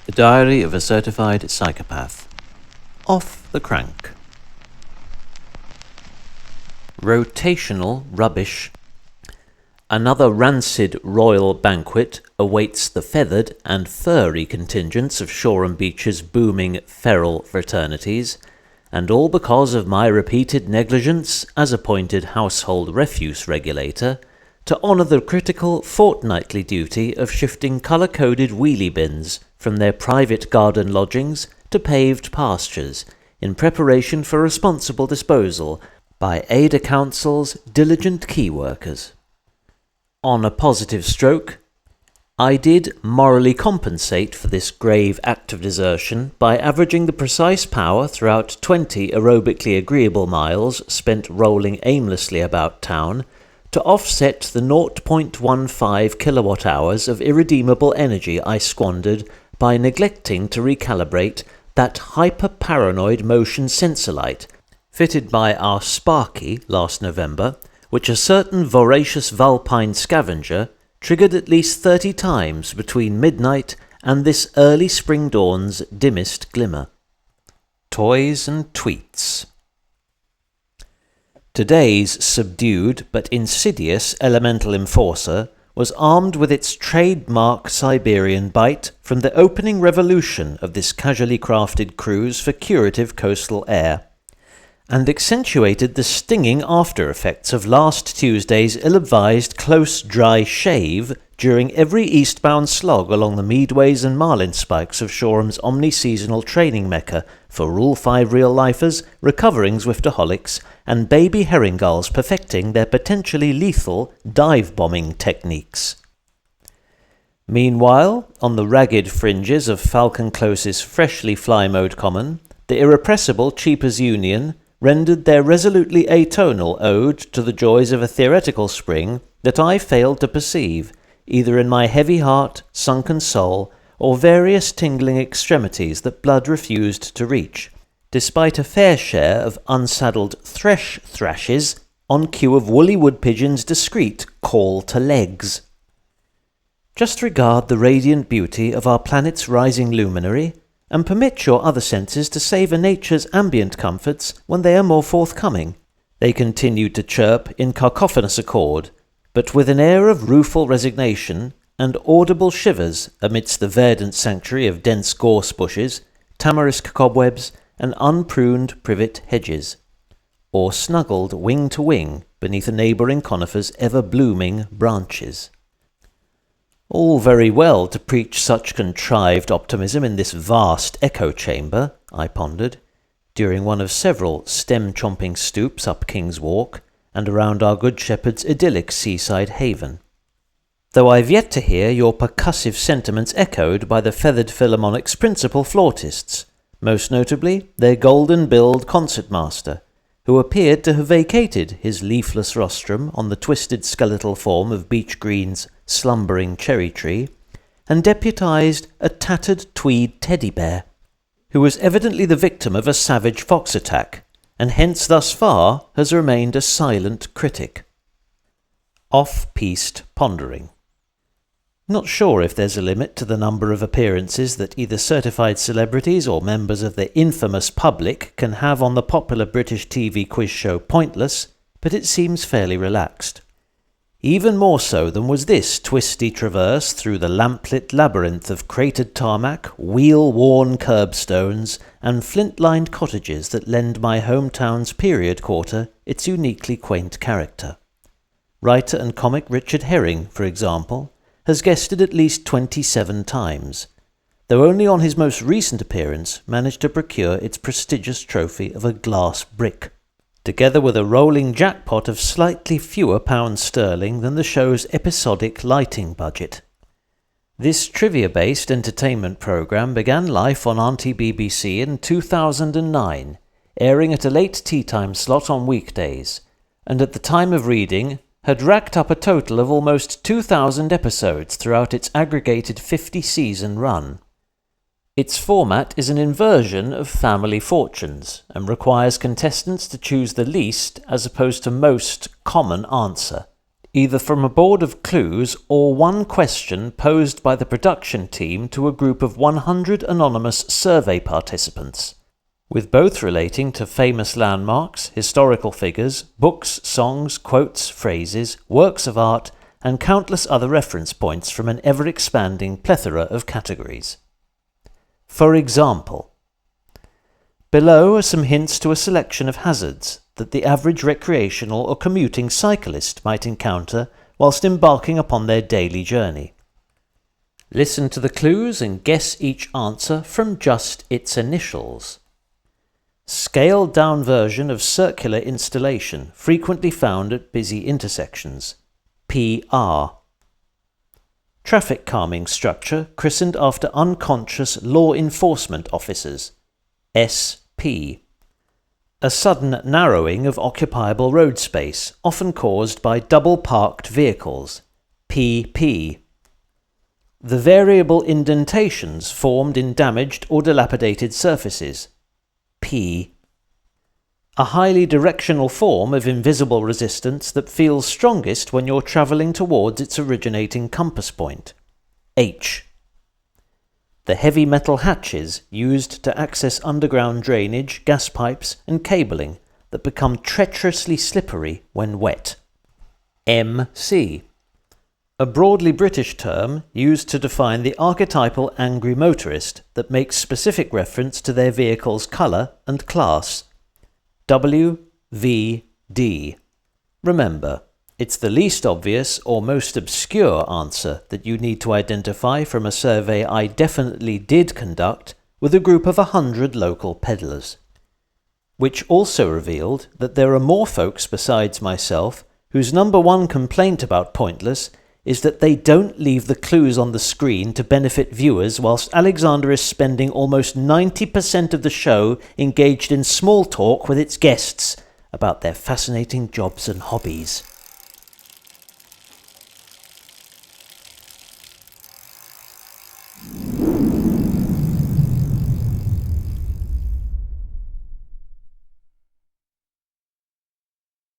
The Diary of a Certified Psychopath. Off the crank. Rotational rubbish. Another rancid royal banquet awaits the feathered and furry contingents of Shoreham Beach's booming feral fraternities, and all because of my repeated negligence as appointed household refuse regulator to honour the critical fortnightly duty of shifting colour-coded wheelie bins from their private garden lodgings to paved pastures in preparation for responsible disposal by Ada Council's diligent key workers. On a positive stroke, I did morally compensate for this grave act of desertion by averaging the precise power throughout 20 aerobically agreeable miles spent rolling aimlessly about town to offset the 0.15 kilowatt-hours of irredeemable energy I squandered by neglecting to recalibrate that hyper-paranoid motion sensor light fitted by our Sparky last November, which a certain voracious vulpine scavenger triggered at least 30 times between midnight and this early spring dawn's dimmest glimmer. Toys and tweets. Today's subdued but insidious elemental enforcer was armed with its trademark Siberian bite from the opening revolution of this casually crafted cruise for curative coastal air, and accentuated the stinging after-effects of last Tuesday's ill-advised close dry shave during every eastbound slog along the meadways and marlinspikes of Shoreham's omni-seasonal training mecca for Rule 5 real-lifers, recovering Zwiftaholics, and baby herring gulls perfecting their potentially lethal dive-bombing techniques. Meanwhile, on the ragged fringes of Falcon Close's freshly fly-mode common, the irrepressible Cheapers Union rendered their resolutely atonal ode to the joys of a theoretical spring that I failed to perceive, either in my heavy heart, sunken soul, or various tingling extremities that blood refused to reach, despite a fair share of unsaddled thrashes on cue of woolly wood pigeons' discreet call to legs. Just regard the radiant beauty of our planet's rising luminary, and permit your other senses to savour nature's ambient comforts when they are more forthcoming. They continued to chirp in cacophonous accord, but with an air of rueful resignation and audible shivers amidst the verdant sanctuary of dense gorse bushes, tamarisk cobwebs, and unpruned privet hedges, or snuggled wing to wing beneath a neighbouring conifer's ever-blooming branches. All very well to preach such contrived optimism in this vast echo chamber, I pondered, during one of several stem-chomping stoops up King's Walk and around our Good Shepherd's idyllic seaside haven. Though I've yet to hear your percussive sentiments echoed by the Feathered Philharmonic's principal flautists, most notably their golden-billed concertmaster, who appeared to have vacated his leafless rostrum on the twisted skeletal form of Beach Green's slumbering cherry tree, and deputized a tattered tweed teddy bear, who was evidently the victim of a savage fox attack, and hence thus far has remained a silent critic. Off-piste pondering. Not sure if there's a limit to the number of appearances that either certified celebrities or members of the infamous public can have on the popular British TV quiz show Pointless, but it seems fairly relaxed. Even more so than was this twisty traverse through the lamplit labyrinth of cratered tarmac, wheel-worn curbstones, and flint-lined cottages that lend my hometown's period quarter its uniquely quaint character. Writer and comic Richard Herring, for example, has guested at least 27 times, though only on his most recent appearance managed to procure its prestigious trophy of a glass brick, together with a rolling jackpot of slightly fewer pounds sterling than the show's episodic lighting budget. This trivia-based entertainment programme began life on Auntie BBC in 2009, airing at a late tea-time slot on weekdays, and at the time of reading had racked up a total of almost 2,000 episodes throughout its aggregated 50-season run. Its format is an inversion of Family Fortunes and requires contestants to choose the least as opposed to most common answer, either from a board of clues or one question posed by the production team to a group of 100 anonymous survey participants, with both relating to famous landmarks, historical figures, books, songs, quotes, phrases, works of art, and countless other reference points from an ever-expanding plethora of categories. For example, below are some hints to a selection of hazards that the average recreational or commuting cyclist might encounter whilst embarking upon their daily journey. Listen to the clues and guess each answer from just its initials. Scaled-down version of circular installation frequently found at busy intersections. PR. Traffic calming structure christened after unconscious law enforcement officers. SP. A sudden narrowing of occupiable road space, often caused by double-parked vehicles. PP. The variable indentations formed in damaged or dilapidated surfaces. P. A highly directional form of invisible resistance that feels strongest when you're travelling towards its originating compass point. H. The heavy metal hatches used to access underground drainage, gas pipes and cabling that become treacherously slippery when wet. MC. A broadly British term used to define the archetypal angry motorist that makes specific reference to their vehicle's colour and class. WVD. Remember, it's the least obvious or most obscure answer that you need to identify from a survey I definitely did conduct with a group of 100 local peddlers, which also revealed that there are more folks besides myself whose number one complaint about Pointless is that they don't leave the clues on the screen to benefit viewers whilst Alexander is spending almost 90% of the show engaged in small talk with its guests about their fascinating jobs and hobbies.